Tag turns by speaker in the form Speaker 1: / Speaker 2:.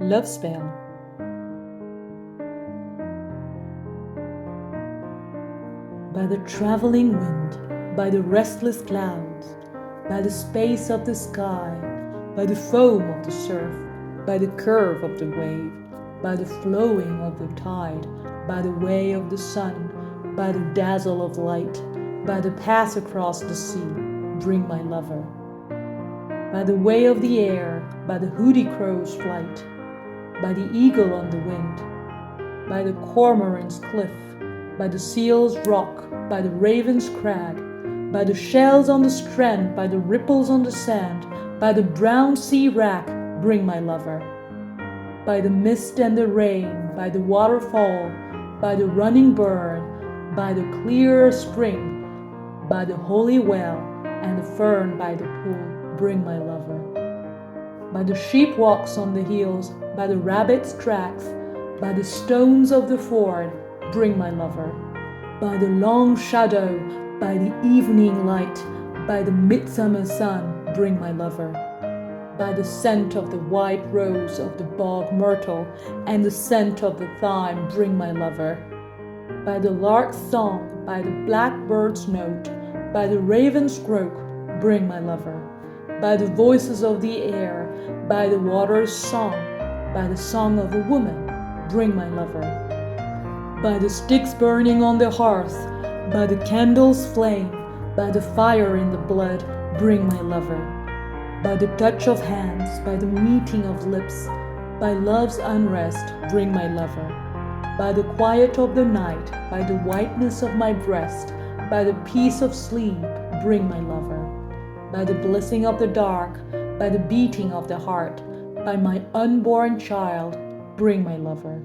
Speaker 1: Love Spell. By the traveling wind, by the restless clouds, by the space of the sky, by the foam of the surf, by the curve of the wave, by the flowing of the tide, by the way of the sun, by the dazzle of light, by the path across the sea, bring my lover. By the way of the air, by the hoodie crow's flight, by the eagle on the wind, by the cormorant's cliff, by the seal's rock, by the raven's crag, by the shells on the strand, by the ripples on the sand, by the brown sea wrack, bring my lover. By the mist and the rain, by the waterfall, by the running burn, by the clear spring, by the holy well, and the fern by the pool, bring my lover. By the sheep walks on the hills, by the rabbit's tracks, by the stones of the ford, bring my lover. By the long shadow, by the evening light, by the midsummer sun, bring my lover. By the scent of the white rose of the bog myrtle, and the scent of the thyme, bring my lover. By the lark's song, by the blackbird's note, by the raven's croak, bring my lover. By the voices of the air, by the water's song, by the song of a woman, bring my lover. By the sticks burning on the hearth, by the candle's flame, by the fire in the blood, bring my lover. By the touch of hands, by the meeting of lips, by love's unrest, bring my lover. By the quiet of the night, by the whiteness of my breast, by the peace of sleep, bring my lover. By the blessing of the dark, by the beating of the heart, by my unborn child, bring my lover.